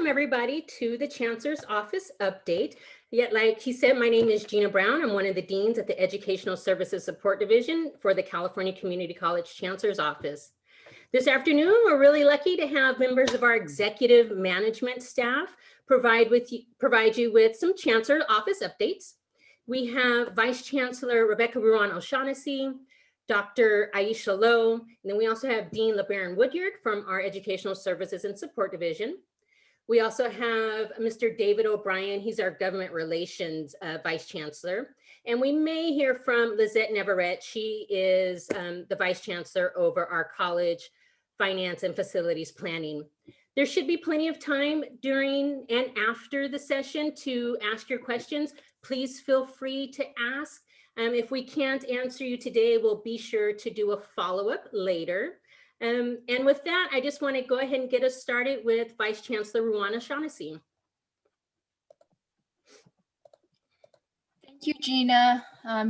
everybody to the Chancellor's Office update. Yet, like he said, my name is Gina Brown. I'm one of the deans at the Educational Services Support Division for the California Community College Chancellor's Office. This afternoon, we're really lucky to have members of our executive management staff provide you with some Chancellor Office updates. We have Vice Chancellor Rebecca Ruan O'Shaughnessy, Dr. Aisha Lowe, and then we also have Dean LeBaron Woodyard from our Educational Services and Support Division. We also have Mr. David O'Brien. He's our Government Relations Vice Chancellor. And we may hear from Lizette Neverett. She is the Vice Chancellor over our college finance and facilities planning. There should be plenty of time during and after the session to ask your questions. Please feel free to ask. If we can't answer you today, we'll be sure to do a follow-up later. And with that, I just want to go ahead and get us started with Vice Chancellor Ruan O'Shaughnessy. Thank you, Gina.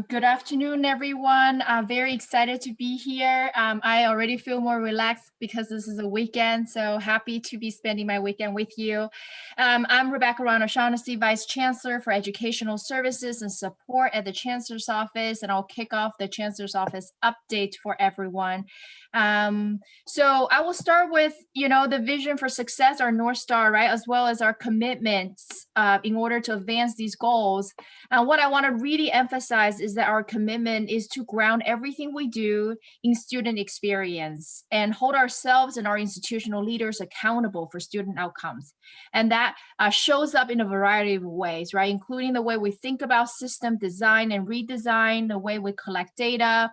Good afternoon, everyone. I'm very excited to be here. I already feel more relaxed because this is a weekend, so happy to be spending my weekend with you. I'm Rebecca Ruan O'Shaughnessy, Vice Chancellor for Educational Services and Support at the Chancellor's Office, and I'll kick off the Chancellor's Office update for everyone. So I will start with, the vision for success, our North Star, right, as well as our commitments in order to advance these goals. And what I want to really emphasize is that our commitment is to ground everything we do in student experience and hold ourselves and our institutional leaders accountable for student outcomes. And that shows up in a variety of ways, right, including the way we think about system design and redesign, the way we collect data,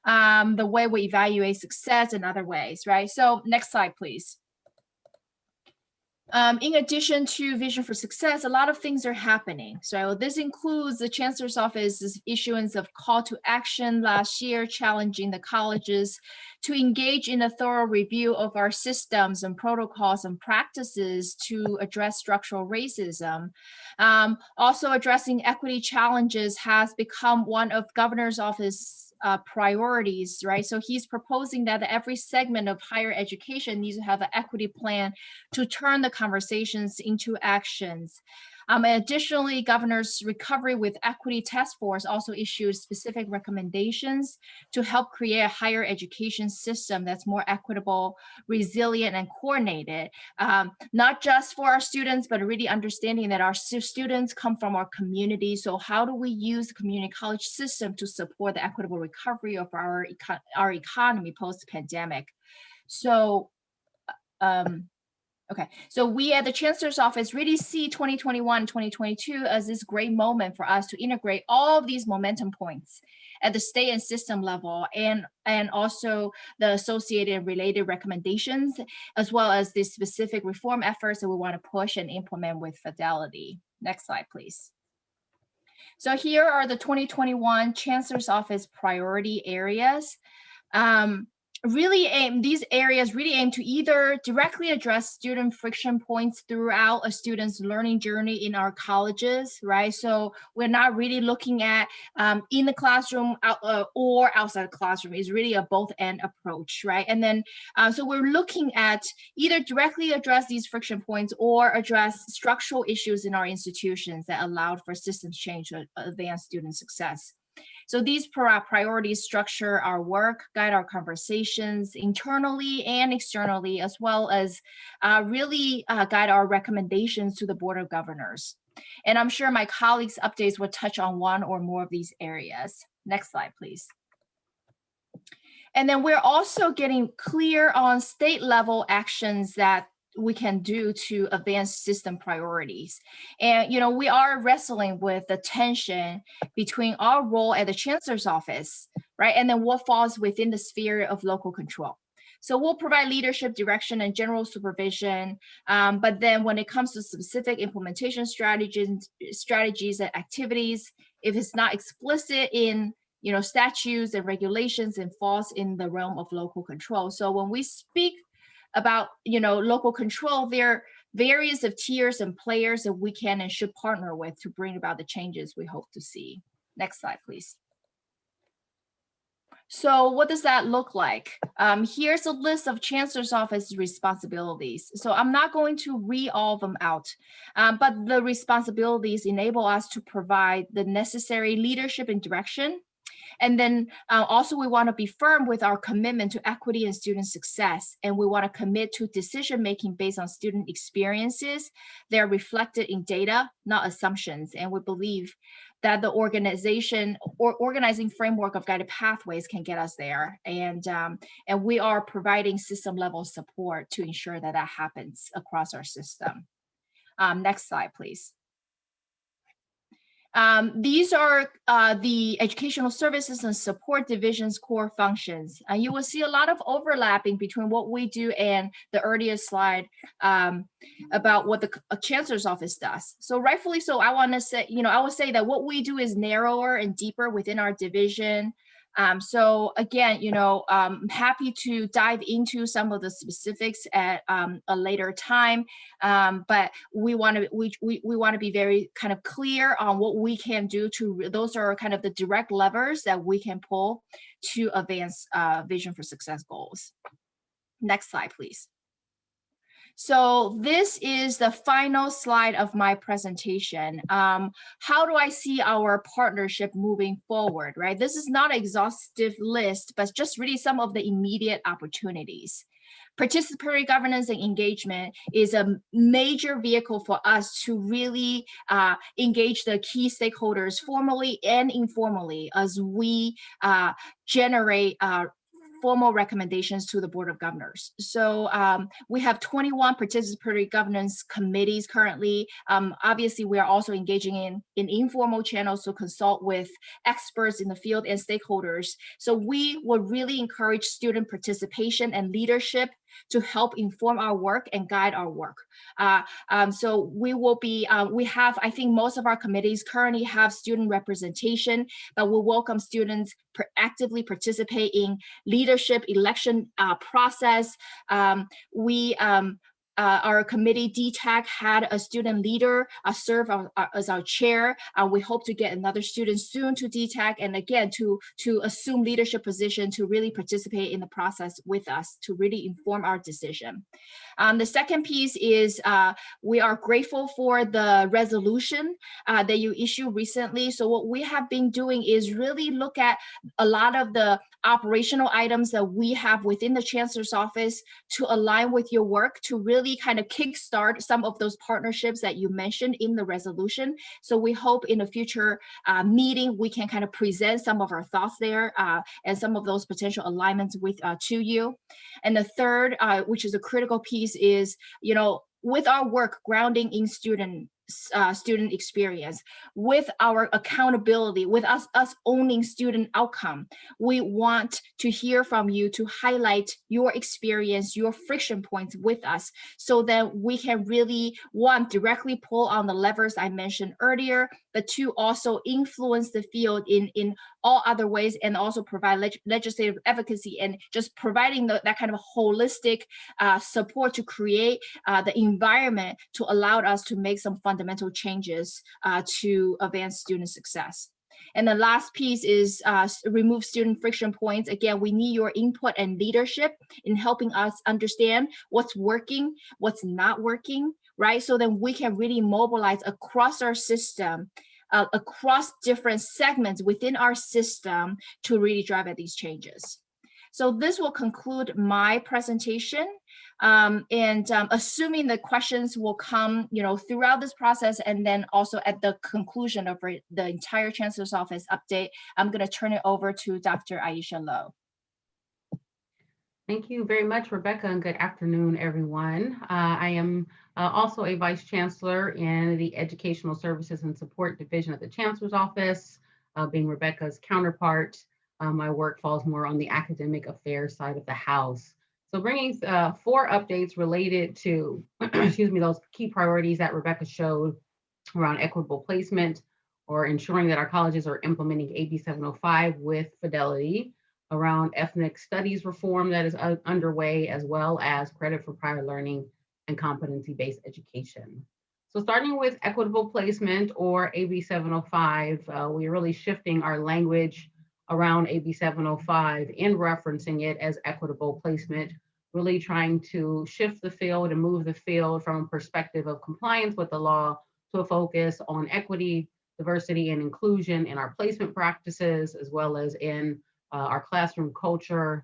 the way we evaluate success, and other ways, right? So next slide, please. In addition to Vision for Success, a lot of things are happening. So this includes the Chancellor's Office's issuance of call to action last year, challenging the colleges to engage in a thorough review of our systems and protocols and practices to address structural racism. Also, addressing equity challenges has become one of Governor's Office priorities, right? So he's proposing that every segment of higher education needs to have an equity plan to turn the conversations into actions. Additionally, Governor's Recovery with Equity Task Force also issued specific recommendations to help create a higher education system that's more equitable, resilient, and coordinated, not just for our students, but really understanding that our students come from our community. So how do we use the community college system to support the equitable recovery of our economy post-pandemic? So, okay, so we at the Chancellor's Office really see 2021, 2022 as this great moment for us to integrate all of these momentum points at the state and system level, and also the associated and related recommendations, as well as the specific reform efforts that we want to push and implement with fidelity. Next slide, please. So here are the 2021 Chancellor's Office priority areas. These areas really aim to either directly address student friction points throughout a student's learning journey in our colleges, right? So we're not really looking at in the classroom or outside the classroom. It's really a both and approach, right? And then, so we're looking at either directly address these friction points or address structural issues in our institutions that allowed for systems change to advance student success. So these priorities structure our work, guide our conversations internally and externally, as well as really guide our recommendations to the Board of Governors. And I'm sure my colleagues' updates will touch on one or more of these areas. Next slide, please. And then we're also getting clear on state level actions that we can do to advance system priorities. And, we are wrestling with the tension between our role at the Chancellor's Office, right? And then what falls within the sphere of local control. So we'll provide leadership, direction, and general supervision. But then when it comes to specific implementation strategies and activities, if it's not explicit in statutes and regulations, and falls in the realm of local control. So when we speak about local control, there are various of tiers and players that we can and should partner with to bring about the changes we hope to see. Next slide, please. So what does that look like? Here's a list of Chancellor's Office responsibilities. So I'm not going to read all of them out, but the responsibilities enable us to provide the necessary leadership and direction. And then also we want to be firm with our commitment to equity and student success. And we want to commit to decision-making based on student experiences. They're reflected in data, not assumptions. And we believe that the organizing framework of guided pathways can get us there. And we are providing system level support to ensure that that happens across our system. Next slide, please. These are the Educational Services and Support Division's core functions. You will see a lot of overlapping between what we do and the earlier slide about what the Chancellor's Office does. So rightfully so, I want to say, I would say that what we do is narrower and deeper within our division. So again, I'm happy to dive into some of the specifics at a later time, but we want to be very kind of clear on what we can do to. Those are kind of the direct levers that we can pull to advance Vision for Success goals. Next slide, please. So this is the final slide of my presentation. How do I see our partnership moving forward, right? This is not an exhaustive list, but just really some of the immediate opportunities. Participatory governance and engagement is a major vehicle for us to really engage the key stakeholders formally and informally as we generate formal recommendations to the Board of Governors. So we have 21 participatory governance committees currently. Obviously, we are also engaging in informal channels to consult with experts in the field and stakeholders. So we would really encourage student participation and leadership to help inform our work and guide our work. So we will be, I think most of our committees currently have student representation, but we welcome students actively participate in leadership election process. Our committee, DTAC, had a student leader serve as our chair. We hope to get another student soon to DTAC, and again, to assume leadership position to really participate in the process with us, to really inform our decision. The second piece is we are grateful for the resolution that you issued recently. So what we have been doing is really look at a lot of the operational items that we have within the Chancellor's Office to align with your work, to really kind of kickstart some of those partnerships that you mentioned in the resolution. So we hope in a future meeting, we can kind of present some of our thoughts there and some of those potential alignments with to you. And the third, which is a critical piece, is, with our work grounding in student experience, with our accountability, with us owning student outcome, we want to hear from you to highlight your experience, your friction points with us, so that we can really, one, directly pull on the levers I mentioned earlier, but two, also influence the field in all other ways, and also provide legislative advocacy and just providing that kind of holistic support to create the environment to allow us to make some fundamental changes to advance student success. And the last piece is remove student friction points. Again, we need your input and leadership in helping us understand what's working, what's not working, right? So then we can really mobilize across our system, across different segments within our system to really drive at these changes. So this will conclude my presentation. Assuming the questions will come, throughout this process, and then also at the conclusion of the entire Chancellor's Office update, I'm going to turn it over to Dr. Aisha Lowe. Thank you very much, Rebecca, and good afternoon, everyone. I am also a Vice Chancellor in the Educational Services and Support Division at the Chancellor's Office, being Rebecca's counterpart. My work falls more on the academic affairs side of the house. So bringing 4 updates related to, those key priorities that Rebecca showed around equitable placement, or ensuring that our colleges are implementing AB 705 with fidelity, around ethnic studies reform that is underway, as well as credit for prior learning and competency-based education. So starting with equitable placement, or AB 705, we're really shifting our language around AB 705 in referencing it as equitable placement, really trying to shift the field and move the field from a perspective of compliance with the law to a focus on equity, diversity, and inclusion in our placement practices, as well as in our classroom culture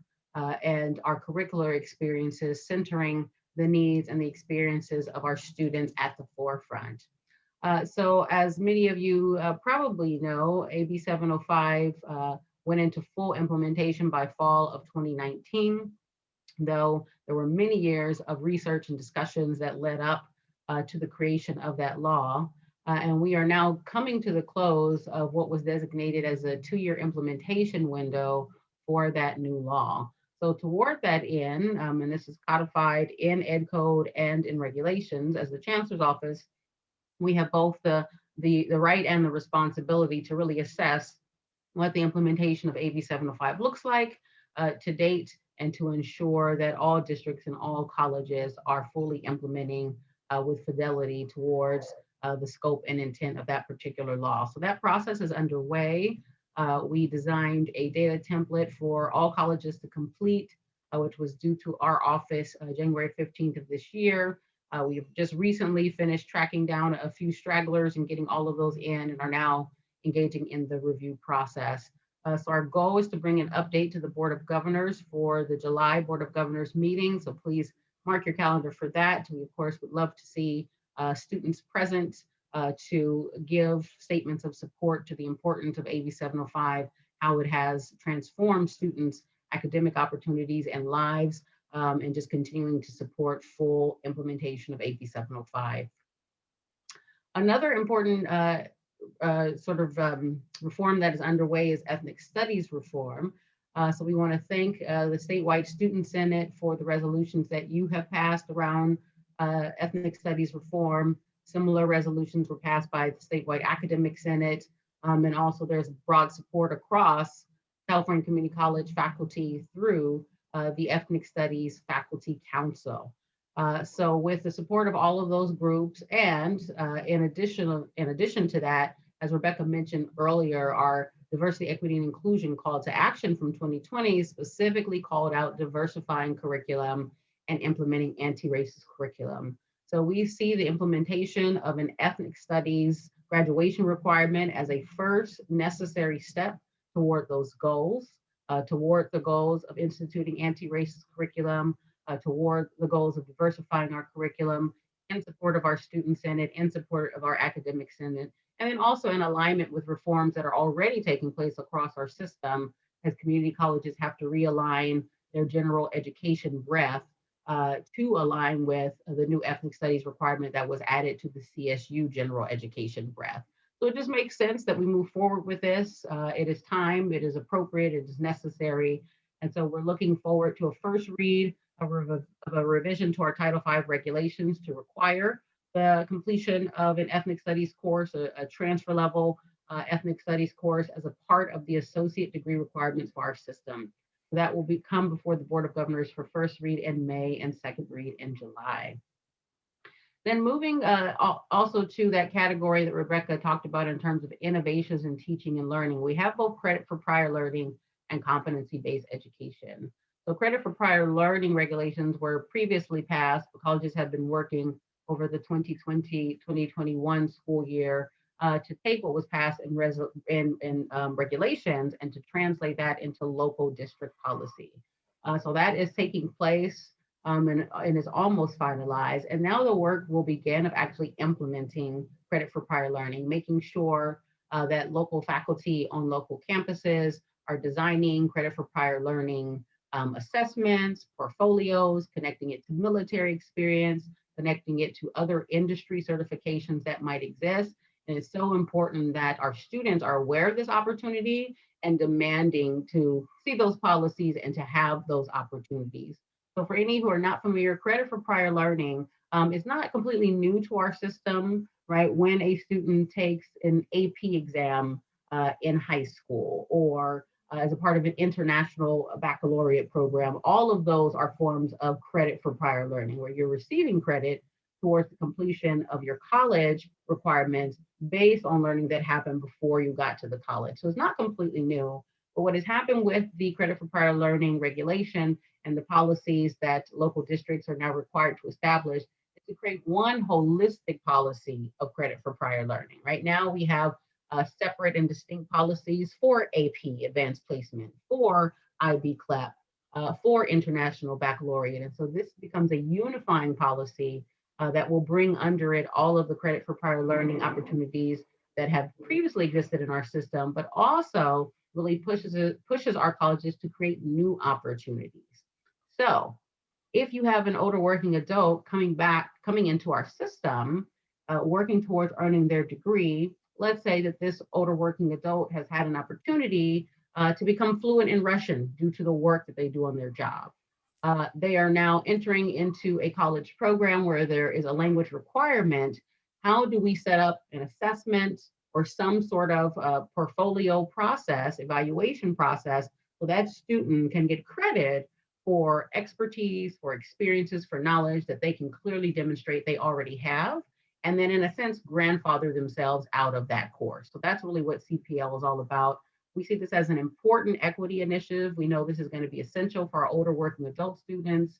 and our curricular experiences, centering the needs and the experiences of our students at the forefront. So as many of you probably know, AB 705 went into full implementation by fall of 2019, though there were many years of research and discussions that led up to the creation of that law. And we are now coming to the close of what was designated as a 2-year implementation window for that new law. So toward that end, and this is codified in Ed Code and in regulations, as the Chancellor's Office, we have both the right and the responsibility to really assess what the implementation of AB 705 looks like to date, and to ensure that all districts and all colleges are fully implementing with fidelity towards the scope and intent of that particular law. So that process is underway. We designed a data template for all colleges to complete, which was due to our office January 15th of this year. We've just recently finished tracking down a few stragglers and getting all of those in, and are now engaging in the review process. So our goal is to bring an update to the Board of Governors for the July Board of Governors meeting. So please mark your calendar for that. We, of course, would love to see students present to give statements of support to the importance of AB 705, how it has transformed students' academic opportunities and lives, and just continuing to support full implementation of AB 705. Another important reform that is underway is ethnic studies reform. So we want to thank the statewide student senate for the resolutions that you have passed around ethnic studies reform. Similar resolutions were passed by the statewide academic senate, and also there's broad support across California Community College faculty through the Ethnic Studies Faculty Council. So with the support of all of those groups, and in addition to that, as Rebecca mentioned earlier, our diversity, equity, and inclusion call to action from 2020 specifically called out diversifying curriculum and implementing anti-racist curriculum. So we see the implementation of an ethnic studies graduation requirement as a first necessary step toward those goals, toward the goals of instituting anti-racist curriculum, toward the goals of diversifying our curriculum, in support of our student senate, in support of our academic senate, and then also in alignment with reforms that are already taking place across our system as community colleges have to realign their general education breadth to align with the new ethnic studies requirement that was added to the CSU general education breadth. So it just makes sense that we move forward with this. It is time, it is appropriate, it is necessary. And so we're looking forward to a first read of a revision to our Title V regulations to require the completion of an ethnic studies course, a transfer level ethnic studies course as a part of the associate degree requirements for our system. That will come before the Board of Governors for first read in May and second read in July. Then moving also to that category that Rebecca talked about in terms of innovations in teaching and learning, we have both credit for prior learning and competency-based education. So credit for prior learning regulations were previously passed, but colleges have been working over the 2020-2021 school year to take what was passed in regulations and to translate that into local district policy. So that is taking place and is almost finalized. And now the work will begin of actually implementing credit for prior learning, making sure that local faculty on local campuses are designing credit for prior learning assessments, portfolios, connecting it to military experience, connecting it to other industry certifications that might exist. And it's so important that our students are aware of this opportunity and demanding to see those policies and to have those opportunities. So for any who are not familiar, credit for prior learning is not completely new to our system, right? When a student takes an AP exam in high school or as a part of an international baccalaureate program, all of those are forms of credit for prior learning, where you're receiving credit towards the completion of your college requirements based on learning that happened before you got to the college. So it's not completely new. But what has happened with the credit for prior learning regulation and the policies that local districts are now required to establish is to create one holistic policy of credit for prior learning. Right now, we have separate and distinct policies for AP, advanced placement, for IB CLEP, for international baccalaureate. And so this becomes a unifying policy that will bring under it all of the credit for prior learning opportunities that have previously existed in our system, but also really pushes our colleges to create new opportunities. So if you have an older working adult coming into our system, working towards earning their degree, let's say that this older working adult has had an opportunity to become fluent in Russian due to the work that they do on their job. They are now entering into a college program where there is a language requirement. How do we set up an assessment or some sort of portfolio process, evaluation process, so that student can get credit for expertise, for experiences, for knowledge that they can clearly demonstrate they already have, and then in a sense, grandfather themselves out of that course. So that's really what CPL is all about. We see this as an important equity initiative. We know this is going to be essential for our older working adult students.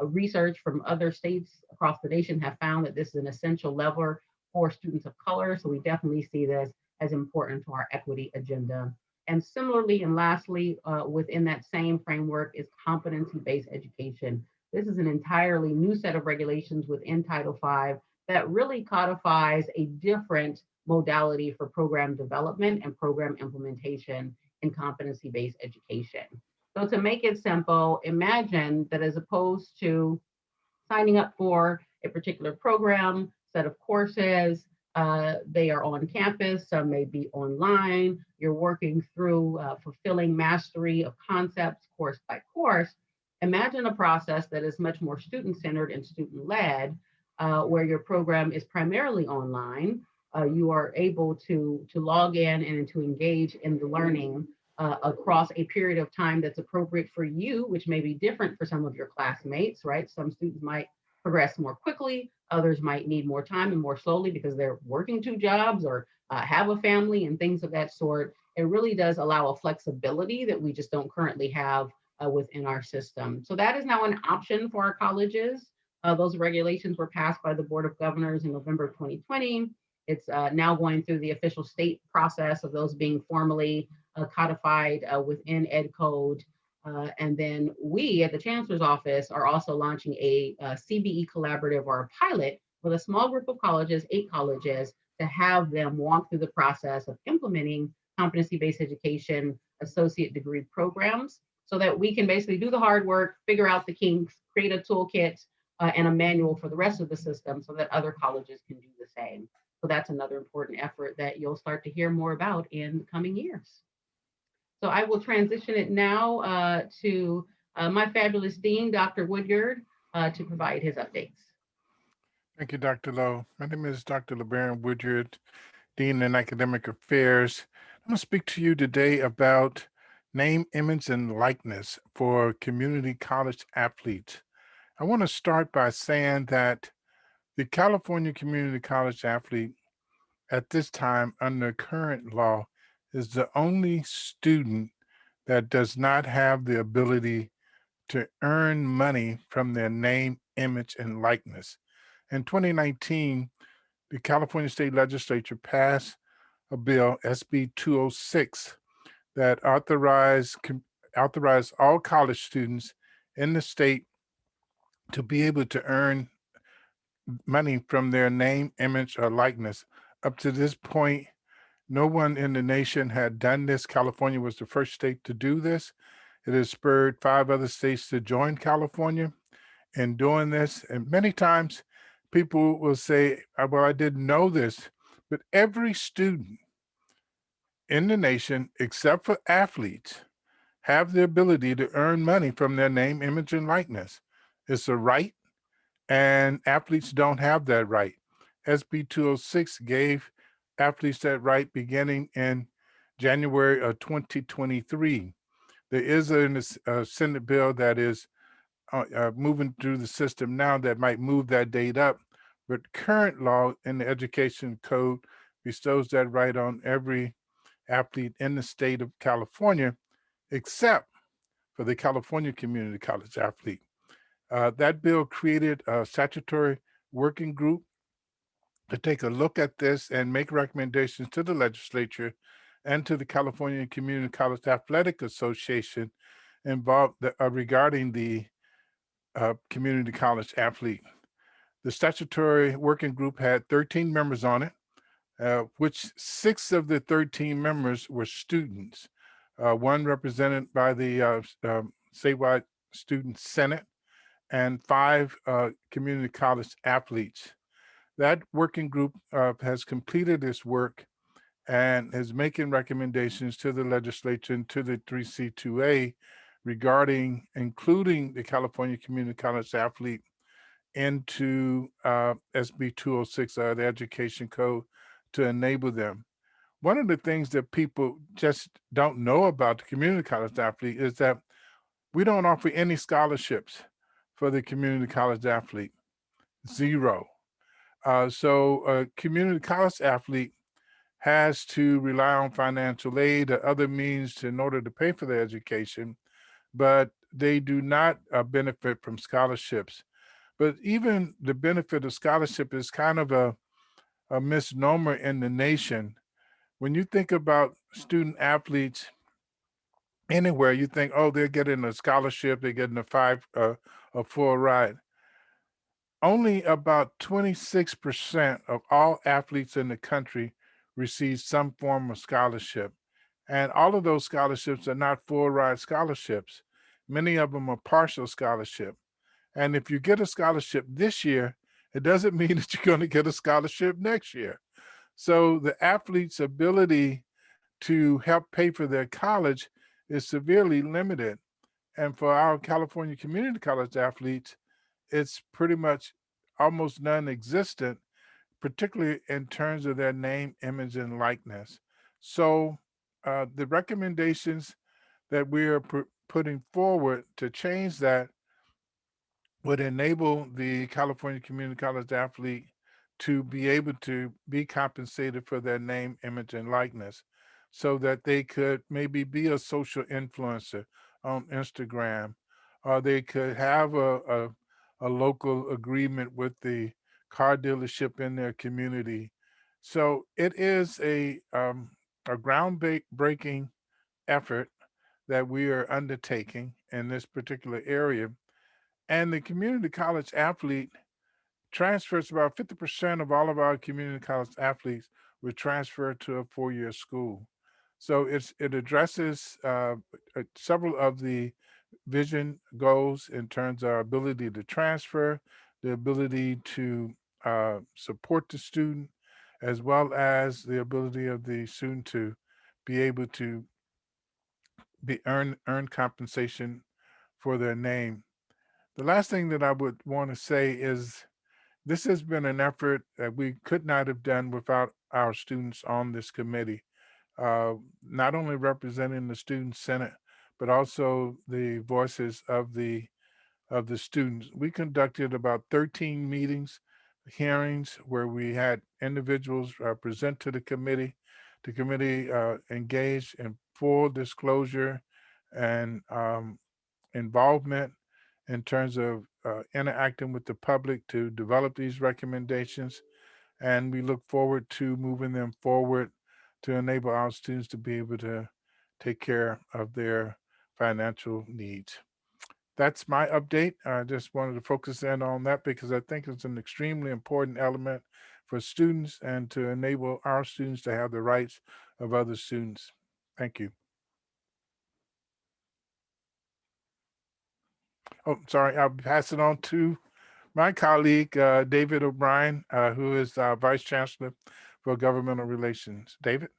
Research from other states across the nation have found that this is an essential lever for students of color. So we definitely see this as important to our equity agenda. And similarly, and lastly, within that same framework is competency-based education. This is an entirely new set of regulations within Title V that really codifies a different modality for program development and program implementation in competency-based education. So to make it simple, imagine that as opposed to signing up for a particular program, set of courses, they are on campus, some may be online, you're working through fulfilling mastery of concepts course by course. Imagine a process that is much more student-centered and student-led, where your program is primarily online. You are able to log in and to engage in the learning across a period of time that's appropriate for you, which may be different for some of your classmates, right? Some students might progress more quickly, others might need more time and more slowly because they're working two jobs or have a family and things of that sort. It really does allow a flexibility that we just don't currently have within our system. So that is now an option for our colleges. Those regulations were passed by the Board of Governors in November 2020. It's now going through the official state process of those being formally codified within Ed Code. And then we at the Chancellor's Office are also launching a CBE collaborative or a pilot with a small group of colleges, 8 colleges, to have them walk through the process of implementing competency-based education associate degree programs so that we can basically do the hard work, figure out the kinks, create a toolkit and a manual for the rest of the system so that other colleges can do the same. So that's another important effort that you'll start to hear more about in the coming years. So I will transition it now to my fabulous dean, Dr. Woodyard, to provide his updates. Thank you, Dr. Lowe. My name is Dr. LeBaron Woodyard, Dean in Academic Affairs. I'm going to speak to you today about name, image, and likeness for community college athletes. I want to start by saying that the California Community College athlete at this time under current law is the only student that does not have the ability to earn money from their name, image, and likeness. In 2019, the California State Legislature passed a bill, SB 206, that authorized all college students in the state to be able to earn money from their name, image, or likeness. Up to this point, no one in the nation had done this. California was the first state to do this. It has spurred 5 other states to join California in doing this. And many times people will say, well, I didn't know this, but every student in the nation, except for athletes, have the ability to earn money from their name, image, and likeness. It's a right, and athletes don't have that right. SB 206 gave athletes that right beginning in January of 2023. There is a Senate bill that is moving through the system now that might move that date up, but current law in the Education Code bestows that right on every athlete in the state of California, except for the California Community College athlete. That bill created a statutory working group to take a look at this and make recommendations to the legislature and to the California Community College Athletic Association involved regarding the community college athlete. The statutory working group had 13 members on it, which 6 of the 13 members were students. One represented by the statewide student senate, and 5 community college athletes. That working group has completed its work and is making recommendations to the legislature and to the 3C2A regarding including the California Community College athlete into SB 206, the Education Code, to enable them. One of the things that people just don't know about the community college athlete is that we don't offer any scholarships for the community college athlete, 0. So a community college athlete has to rely on financial aid or other means in order to pay for their education, but they do not benefit from scholarships. But even the benefit of scholarship is kind of a misnomer in the nation. When you think about student athletes anywhere, you think, oh, they're getting a scholarship, they're getting a full ride. Only about 26% of all athletes in the country receive some form of scholarship. And all of those scholarships are not full ride scholarships. Many of them are partial scholarship. And if you get a scholarship this year, it doesn't mean that you're going to get a scholarship next year. So the athlete's ability to help pay for their college is severely limited. And for our California community college athletes, it's pretty much almost non-existent, particularly in terms of their name, image, and likeness. So the recommendations that we are putting forward to change that would enable the California Community College athlete to be able to be compensated for their name, image, and likeness so that they could maybe be a social influencer on Instagram, or they could have a local agreement with the car dealership in their community. So it is a groundbreaking effort that we are undertaking in this particular area. And the community college athlete transfers about 50% of all of our community college athletes will transfer to a 4-year school. So it addresses several of the vision goals in terms of our ability to transfer, the ability to support the student, as well as the ability of the student to be able to earn compensation for their name. The last thing that I would want to say is this has been an effort that we could not have done without our students on this committee, not only representing the Student Senate, but also the voices of the students. We conducted about 13 meetings, hearings, where we had individuals present to the committee. The committee engaged in full disclosure and involvement in terms of interacting with the public to develop these recommendations. And we look forward to moving them forward to enable our students to be able to take care of their financial needs. That's my update. I just wanted to focus in on that because I think it's an extremely important element for students and to enable our students to have the rights of other students. Thank you. Oh, sorry, I'll pass it on to my colleague, David O'Brien, who is Vice Chancellor for Governmental Relations. David?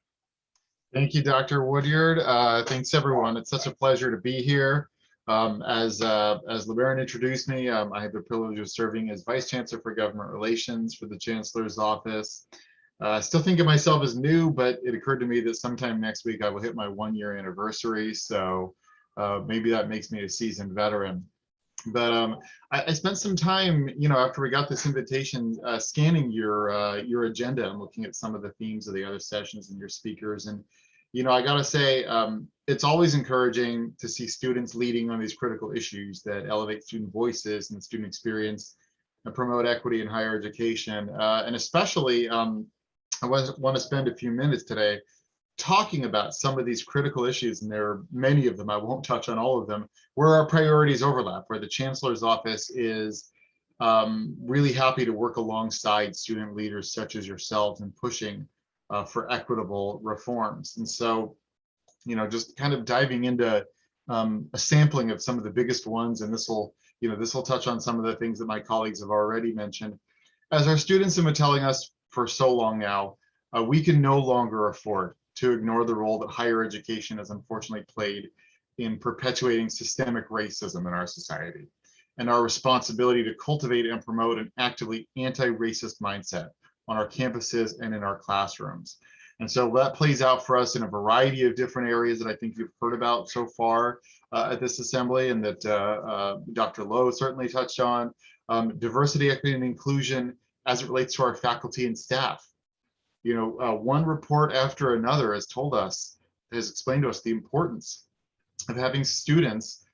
Thank you, Dr. Woodyard. Thanks, everyone. It's such a pleasure to be here. As LeBaron introduced me, I have the privilege of serving as Vice Chancellor for Government Relations for the Chancellor's Office. I still think of myself as new, but it occurred to me that sometime next week I will hit my 1-year anniversary. So maybe that makes me a seasoned veteran. But I spent some time, after we got this invitation, scanning your agenda and looking at some of the themes of the other sessions and your speakers. And you know, I gotta say, it's always encouraging to see students leading on these critical issues that elevate student voices and student experience and promote equity in higher education. And especially, I want to spend a few minutes today talking about some of these critical issues, and there are many of them, I won't touch on all of them, where our priorities overlap, where the Chancellor's Office is really happy to work alongside student leaders such as yourselves in pushing for equitable reforms. And so, you know, just kind of diving into a sampling of some of the biggest ones, and this will touch on some of the things that my colleagues have already mentioned. As our students have been telling us for so long now, we can no longer afford to ignore the role that higher education has unfortunately played in perpetuating systemic racism in our society, and our responsibility to cultivate and promote an actively anti-racist mindset on our campuses and in our classrooms. And so that plays out for us in a variety of different areas that I think you've heard about so far at this assembly, and that Dr. Lowe certainly touched on. Diversity, equity, and inclusion as it relates to our faculty and staff. You know, one report after another has explained to us the importance of having students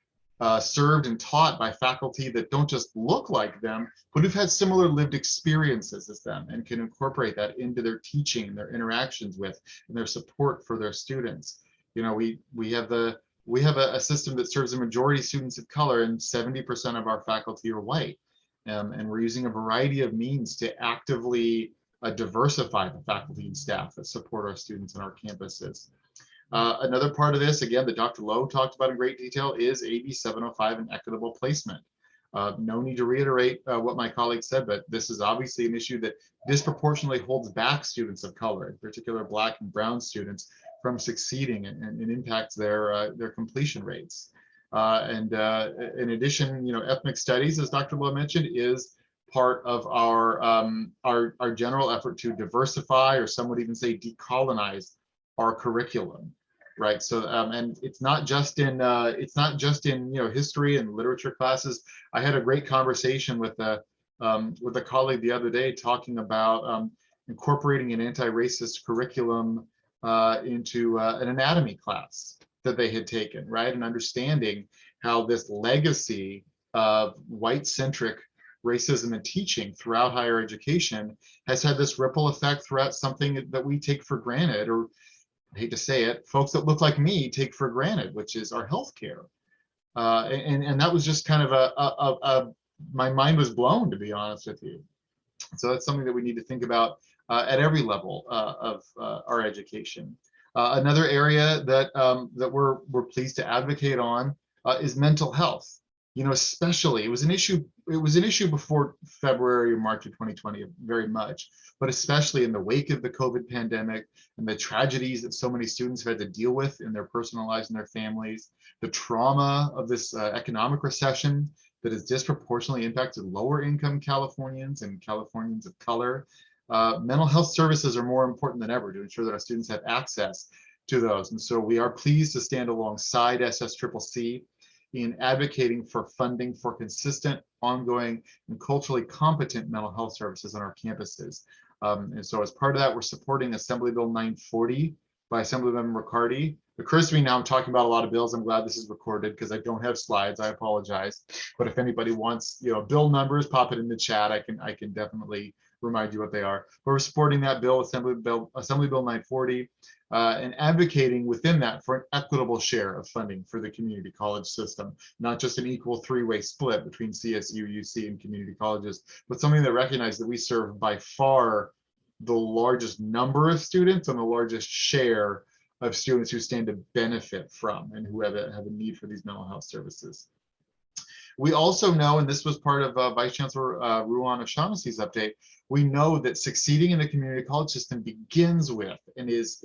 served and taught by faculty that don't just look like them, but who've had similar lived experiences as them and can incorporate that into their teaching, their interactions with, and their support for their students. You know, we have a system that serves a majority of students of color, and 70% of our faculty are white. And we're using a variety of means to actively diversify the faculty and staff that support our students on our campuses. Another part of this, again, that Dr. Lowe talked about in great detail, is AB 705 and equitable placement. No need to reiterate what my colleague said, but this is obviously an issue that disproportionately holds back students of color, in particular Black and Brown students, from succeeding and impacts their completion rates. In addition, you know, ethnic studies, as Dr. Lowe mentioned, is part of our general effort to diversify, or some would even say decolonize, our curriculum, right? So and it's not just in you know, history and literature classes. I had a great conversation with a colleague the other day talking about incorporating an anti-racist curriculum into an anatomy class that they had taken, right? And understanding how this legacy of white-centric racism and teaching throughout higher education has had this ripple effect throughout something that we take for granted, or I hate to say it, folks that look like me take for granted, which is our healthcare. And that was just kind of my mind was blown, to be honest with you. So that's something that we need to think about at every level of our education. Another area that we're pleased to advocate on is mental health. You know, especially it was an issue before February or March of 2020 very much, but especially in the wake of the COVID pandemic and the tragedies that so many students have had to deal with in their personal lives and their families, the trauma of this economic recession that has disproportionately impacted lower income Californians and Californians of color. Mental health services are more important than ever to ensure that our students have access to those. And so we are pleased to stand alongside SSCCC in advocating for funding for consistent, ongoing, and culturally competent mental health services on our campuses. And so as part of that, we're supporting Assembly Bill 940 by Assemblymember Riccardi. It occurs to me now I'm talking about a lot of bills. I'm glad this is recorded because I don't have slides. I apologize. But if anybody wants, you know, bill numbers, pop it in the chat. I can definitely remind you what they are. But we're supporting that bill, Assembly Bill 940, and advocating within that for an equitable share of funding for the community college system, not just an equal three-way split between CSU, UC, and community colleges, but something that recognizes that we serve by far the largest number of students and the largest share of students who stand to benefit from and who have a need for these mental health services. We also know, and this was part of Vice Chancellor Ruan O'Shaughnessy's update, we know that succeeding in the community college system begins with and is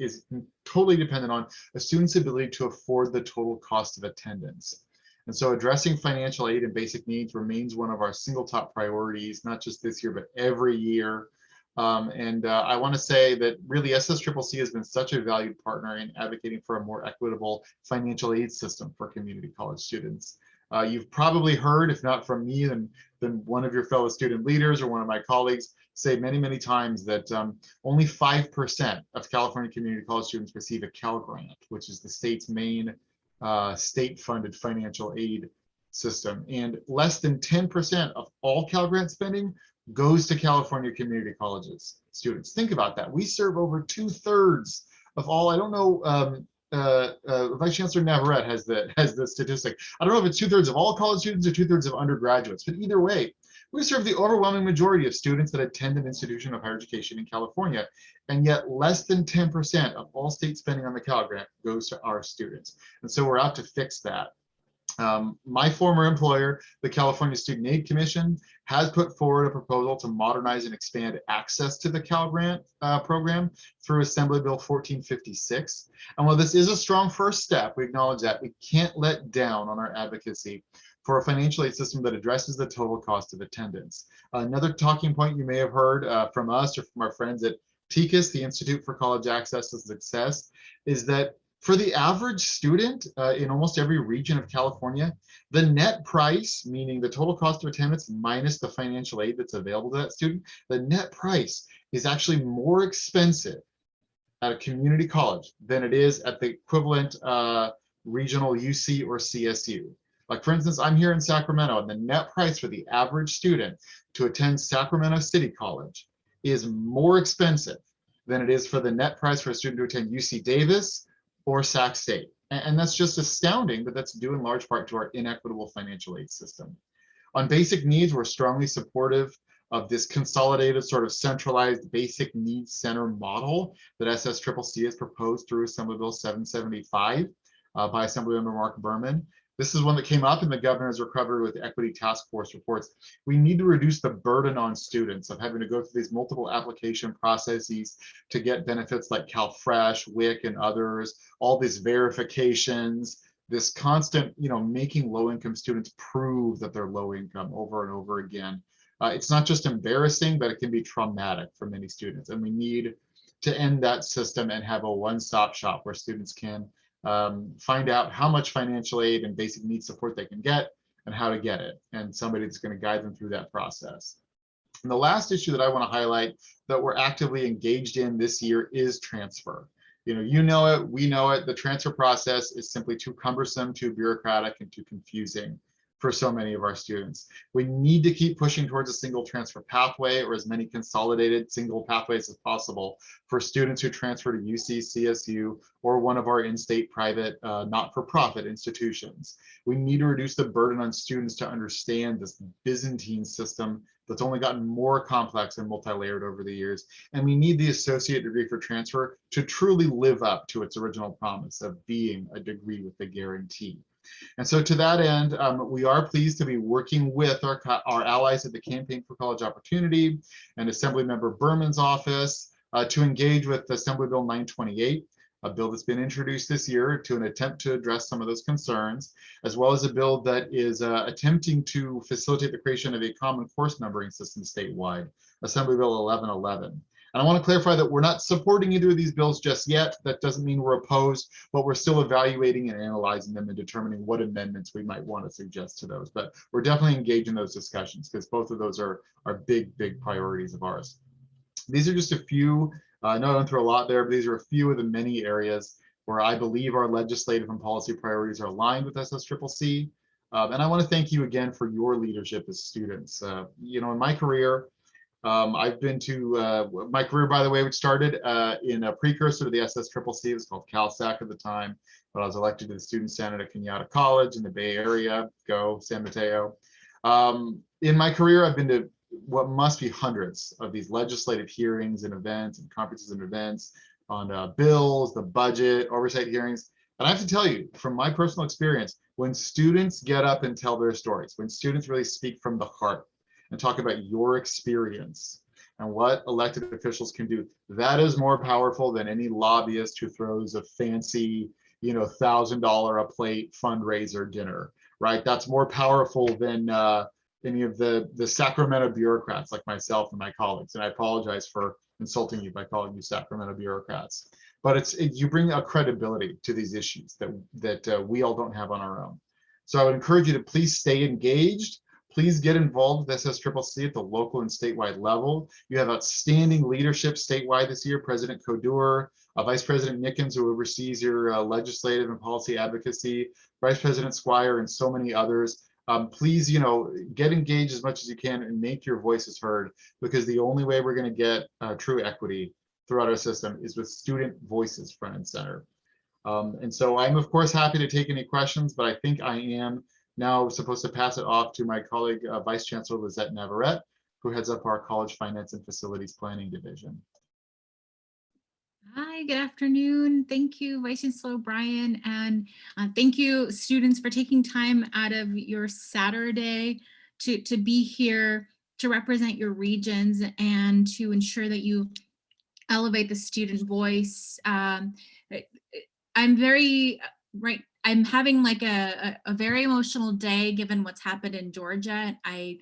totally dependent on a student's ability to afford the total cost of attendance. And so addressing financial aid and basic needs remains one of our single top priorities, not just this year, but every year. I want to say that really SSCCC has been such a valued partner in advocating for a more equitable financial aid system for community college students. You've probably heard, if not from me, then one of your fellow student leaders or one of my colleagues, say many, many times that only 5% of California community college students receive a Cal Grant, which is the state's main state-funded financial aid system. And less than 10% of all Cal Grant spending goes to California community colleges students. Think about that. We serve over 2/3 of all, I don't know, Vice Chancellor Navarrete has the statistic. I don't know if it's 2/3 of all college students or 2/3 of undergraduates, but either way, we serve the overwhelming majority of students that attend an institution of higher education in California, and yet less than 10% of all state spending on the Cal Grant goes to our students. And so we're out to fix that. My former employer, the California Student Aid Commission, has put forward a proposal to modernize and expand access to the Cal Grant program through Assembly Bill 1456. And while this is a strong first step, we acknowledge that we can't let down on our advocacy for a financial aid system that addresses the total cost of attendance. Another talking point you may have heard from us or from our friends at TICAS, the Institute for College Access and Success, is that for the average student in almost every region of California, the net price, meaning the total cost of attendance minus the financial aid that's available to that student, the net price is actually more expensive at a community college than it is at the equivalent regional UC or CSU. Like, for instance, I'm here in Sacramento, and the net price for the average student to attend Sacramento City College is more expensive than it is for the net price for a student to attend UC Davis or Sac State. And that's just astounding, but that's due in large part to our inequitable financial aid system. On basic needs, we're strongly supportive of this consolidated sort of centralized basic needs center model that SSCCC has proposed through Assembly Bill 775 by Assemblymember Mark Berman. This is one that came up in the Governor's Recovery with Equity Task Force reports. We need to reduce the burden on students of having to go through these multiple application processes to get benefits like CalFresh, WIC, and others, all these verifications, this constant, making low-income students prove that they're low income over and over again. It's not just embarrassing, but it can be traumatic for many students. And we need to end that system and have a one-stop shop where students can find out how much financial aid and basic needs support they can get and how to get it, and somebody that's going to guide them through that process. And the last issue that I want to highlight that we're actively engaged in this year is transfer. You know it, we know it. The transfer process is simply too cumbersome, too bureaucratic, and too confusing for so many of our students. We need to keep pushing towards a single transfer pathway or as many consolidated single pathways as possible for students who transfer to UC, CSU, or one of our in-state private not-for-profit institutions. We need to reduce the burden on students to understand this Byzantine system that's only gotten more complex and multi-layered over the years. And we need the associate degree for transfer to truly live up to its original promise of being a degree with a guarantee. And so to that end, we are pleased to be working with our allies at the Campaign for College Opportunity and Assemblymember Berman's office to engage with Assembly Bill 928, a bill that's been introduced this year to an attempt to address some of those concerns, as well as a bill that is attempting to facilitate the creation of a common course numbering system statewide, Assembly Bill 1111. And I want to clarify that we're not supporting either of these bills just yet. That doesn't mean we're opposed, but we're still evaluating and analyzing them and determining what amendments we might want to suggest to those. But we're definitely engaged in those discussions because both of those are big, big priorities of ours. These are just a few, I know I went through a lot there, but these are a few of the many areas where I believe our legislative and policy priorities are aligned with SSCCC. And I want to thank you again for your leadership as students. In my career, I've been to my career, by the way, which started in a precursor to the SSCCC. It was called CalSAC at the time, but I was elected to the Student Senate at Kenyatta College in the Bay Area, go San Mateo. In my career, I've been to what must be hundreds of these legislative hearings and events and conferences and events on bills, the budget, oversight hearings. And I have to tell you, from my personal experience, when students get up and tell their stories, when students really speak from the heart, and talk about your experience and what elected officials can do, that is more powerful than any lobbyist who throws a fancy, $1,000 a plate fundraiser dinner, right? That's more powerful than any of the Sacramento bureaucrats like myself and my colleagues. And I apologize for insulting you by calling you Sacramento bureaucrats. But you bring a credibility to these issues that we all don't have on our own. So I would encourage you to please stay engaged. Please get involved with SSCCC at the local and statewide level. You have outstanding leadership statewide this year, President Codur, Vice President Nickens, who oversees your legislative and policy advocacy, Vice President Squire, and so many others. Please, get engaged as much as you can and make your voices heard, because the only way we're going to get true equity throughout our system is with student voices front and center. And so I'm of course happy to take any questions, but I think I am now supposed to pass it off to my colleague, Vice Chancellor Lizette Navarrete, who heads up our College Finance and Facilities Planning Division. Hi, good afternoon. Thank you, Vice Chancellor O'Brien, and thank you, students, for taking time out of your Saturday to be here to represent your regions and to ensure that you elevate the student voice. I'm having like a very emotional day given what's happened in Georgia. I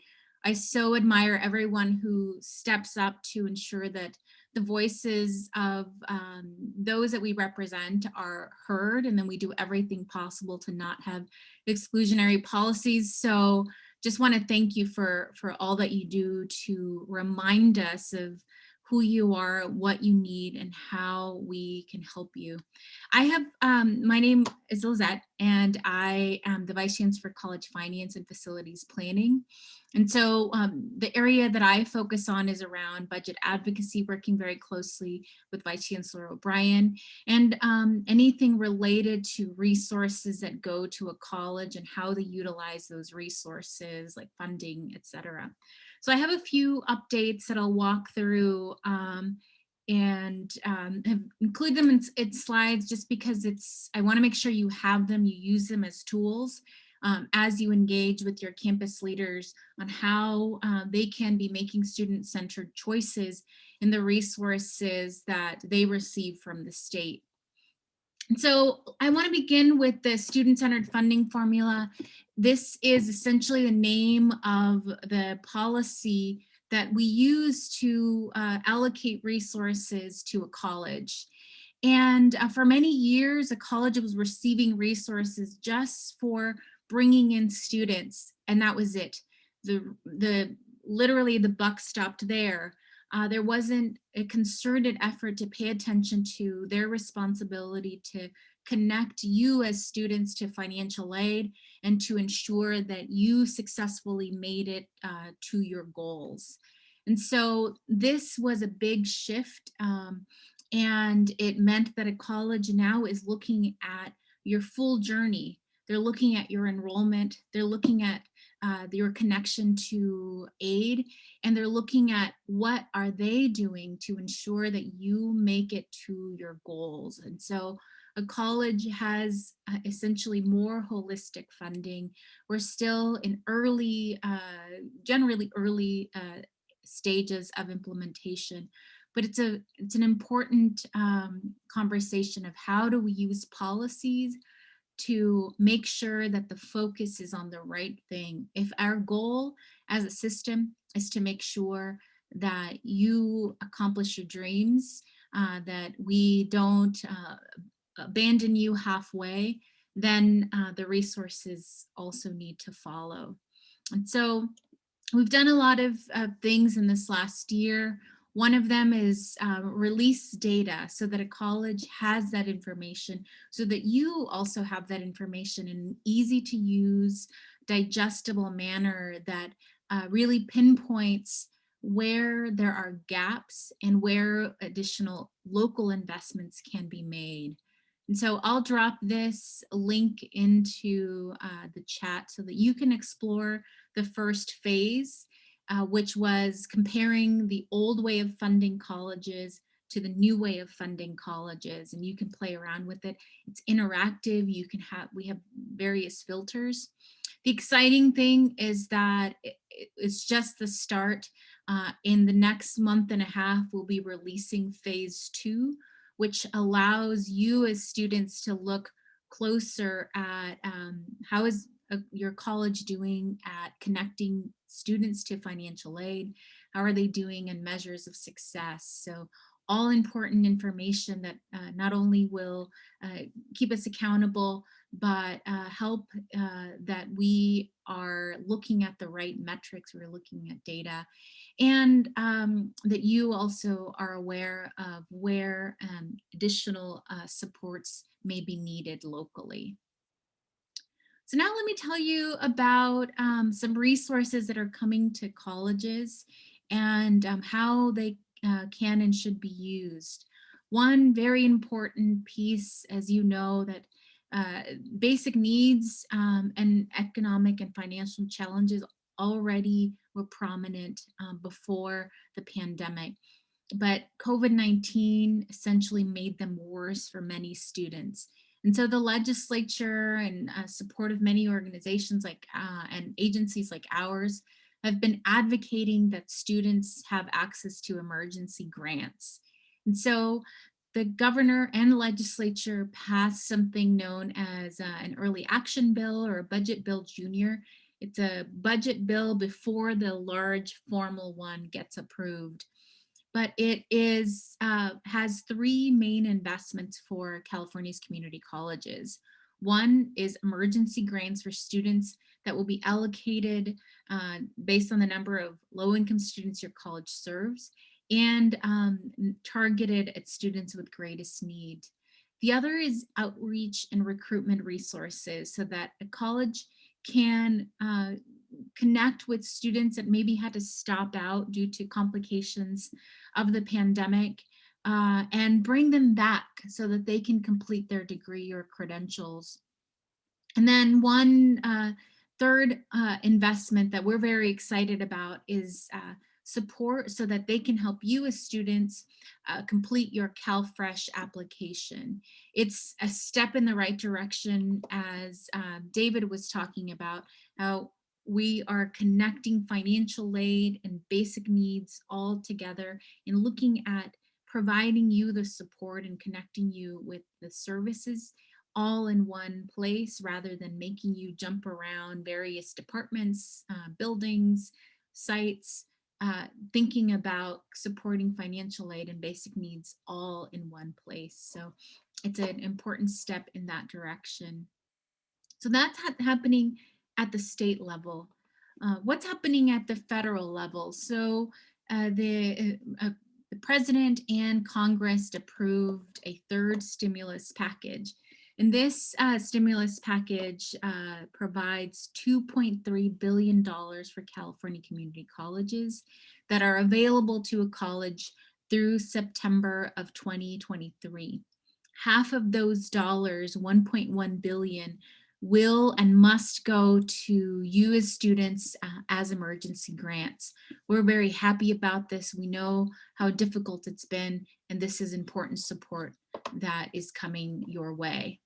so admire everyone who steps up to ensure that the voices of those that we represent are heard, and then we do everything possible to not have exclusionary policies. So just want to thank you for all that you do to remind us of who you are, what you need, and how we can help you. I have, my name is Lizette, and I am the Vice Chancellor for College Finance and Facilities Planning. And so the area that I focus on is around budget advocacy, working very closely with Vice Chancellor O'Brien, and anything related to resources that go to a college and how they utilize those resources, like funding, et cetera. So I have a few updates that I'll walk through and have include them in slides just because I want to make sure you have them, you use them as tools as you engage with your campus leaders on how they can be making student-centered choices in the resources that they receive from the state. And so I want to begin with the student-centered funding formula. This is essentially the name of the policy that we use to allocate resources to a college. And for many years, a college was receiving resources just for bringing in students, and that was it. Literally the buck stopped there. There wasn't a concerted effort to pay attention to their responsibility to connect you as students to financial aid and to ensure that you successfully made it to your goals. And so this was a big shift, and it meant that a college now is looking at your full journey. They're looking at your enrollment, they're looking at your connection to aid, and they're looking at what are they doing to ensure that you make it to your goals. And so a college has essentially more holistic funding. We're still in generally early stages of implementation, but it's an important conversation of how do we use policies to make sure that the focus is on the right thing. If our goal as a system is to make sure that you accomplish your dreams, that we don't abandon you halfway, then the resources also need to follow. And so we've done a lot of things in this last year. One of them is release data so that a college has that information, so that you also have that information in an easy to use, digestible manner that really pinpoints where there are gaps and where additional local investments can be made. And so I'll drop this link into the chat so that you can explore the first phase, which was comparing the old way of funding colleges to the new way of funding colleges, and you can play around with it. It's interactive. We have various filters. The exciting thing is that it's just the start. In the next month and a half, we'll be releasing phase 2, which allows you as students to look closer at how is your college doing at connecting students to financial aid? How are they doing in measures of success? So all important information that not only will keep us accountable, but help that we are looking at the right metrics, we're looking at data, and that you also are aware of where additional supports may be needed locally. So now let me tell you about some resources that are coming to colleges and how they can and should be used. One very important piece, as you know, that basic needs and economic and financial challenges already were prominent before the pandemic. But COVID-19 essentially made them worse for many students. And so the legislature and support of many organizations like and agencies like ours have been advocating that students have access to emergency grants. And so the governor and legislature passed something known as an early action bill or a budget bill junior. It's a budget bill before the large formal one gets approved. But it is has three main investments for California's community colleges. One is emergency grants for students that will be allocated based on the number of low-income students your college serves and targeted at students with greatest need. The other is outreach and recruitment resources so that a college can connect with students that maybe had to stop out due to complications of the pandemic and bring them back so that they can complete their degree or credentials. And then one third investment that we're very excited about is support so that they can help you as students complete your CalFresh application. It's a step in the right direction, as David was talking about, how we are connecting financial aid and basic needs all together and looking at providing you the support and connecting you with the services all in one place rather than making you jump around various departments, buildings, sites, thinking about supporting financial aid and basic needs all in one place. So it's an important step in that direction. So that's happening at the state level. What's happening at the federal level? So the president and Congress approved a third stimulus package. And this stimulus package provides $2.3 billion for California community colleges that are available to a college through September of 2023. Half of those dollars, 1.1 billion, will and must go to you as students as emergency grants. We're very happy about this. We know how difficult it's been, and this is important support that is coming your way.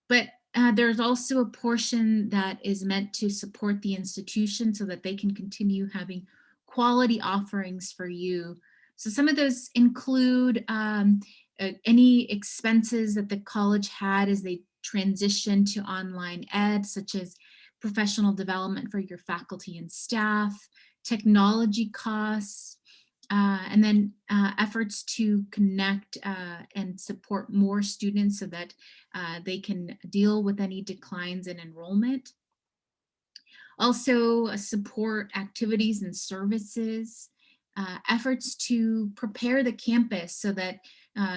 But there's also a portion that is meant to support the institution so that they can continue having quality offerings for you. So some of those include any expenses that the college had as they transition to online ed, such as professional development for your faculty and staff, technology costs, and then efforts to connect and support more students so that they can deal with any declines in enrollment. Also support activities and services, efforts to prepare the campus so that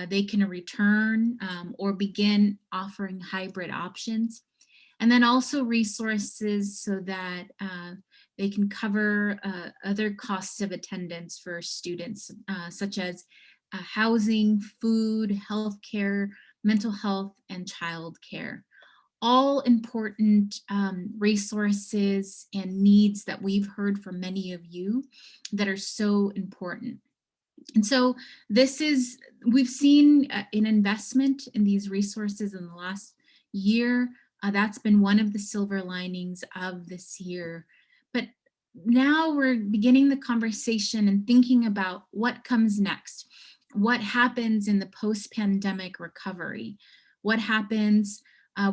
they can return or begin offering hybrid options. And then also resources so that they can cover other costs of attendance for students, such as housing, food, healthcare, mental health, and childcare. All important resources and needs that we've heard from many of you that are so important. And so we've seen an investment in these resources in the last year. That's been one of the silver linings of this year. But now we're beginning the conversation and thinking about what comes next. What happens in the post-pandemic recovery? What happens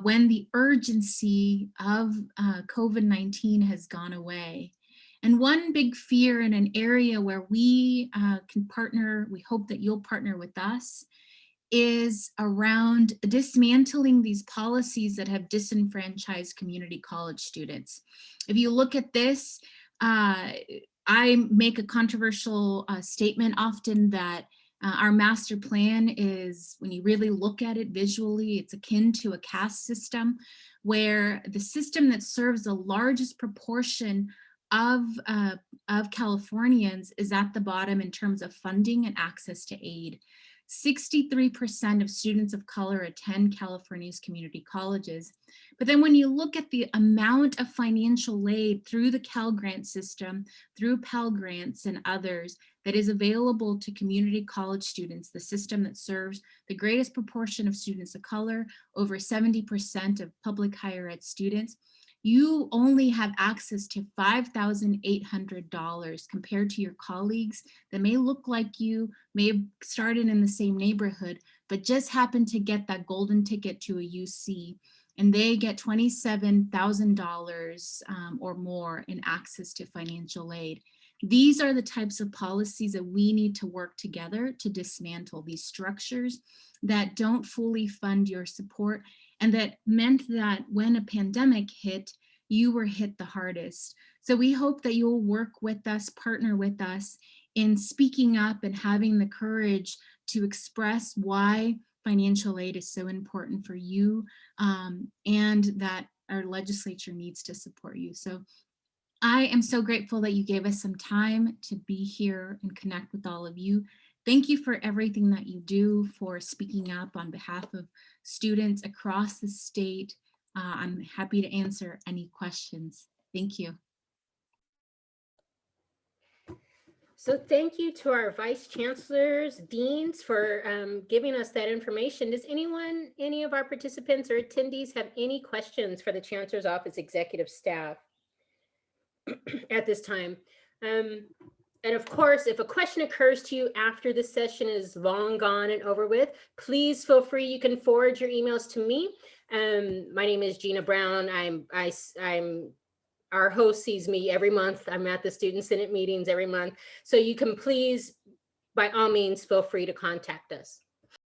when the urgency of COVID-19 has gone away? And one big fear in an area where we can partner, we hope that you'll partner with us, is around dismantling these policies that have disenfranchised community college students. If you look at this, I make a controversial statement often that our master plan is, when you really look at it visually, it's akin to a caste system, where the system that serves the largest proportion of Californians is at the bottom in terms of funding and access to aid. 63% of students of color attend California's community colleges. But then when you look at the amount of financial aid through the Cal Grant system, through Pell Grants and others, that is available to community college students, the system that serves the greatest proportion of students of color, over 70% of public higher ed students, you only have access to $5,800 compared to your colleagues that may look like you, may have started in the same neighborhood, but just happen to get that golden ticket to a UC, and they get $27,000 or more in access to financial aid. These are the types of policies that we need to work together to dismantle, these structures that don't fully fund your support, and that meant that when a pandemic hit, you were hit the hardest. So we hope that you'll work with us, partner with us in speaking up and having the courage to express why financial aid is so important for you, and that our legislature needs to support you. So I am so grateful that you gave us some time to be here and connect with all of you. Thank you for everything that you do, for speaking up on behalf of students across the state. I'm happy to answer any questions. Thank you. So thank you to our vice chancellors, deans for giving us that information. Does anyone, any of our participants or attendees have any questions for the Chancellor's Office executive staff at this time? And of course, if a question occurs to you after the session is long gone and over with, please feel free. You can forward your emails to me. My name is Gina Brown. Our host sees me every month. I'm at the Student Senate meetings every month. So you can please, by all means, feel free to contact us.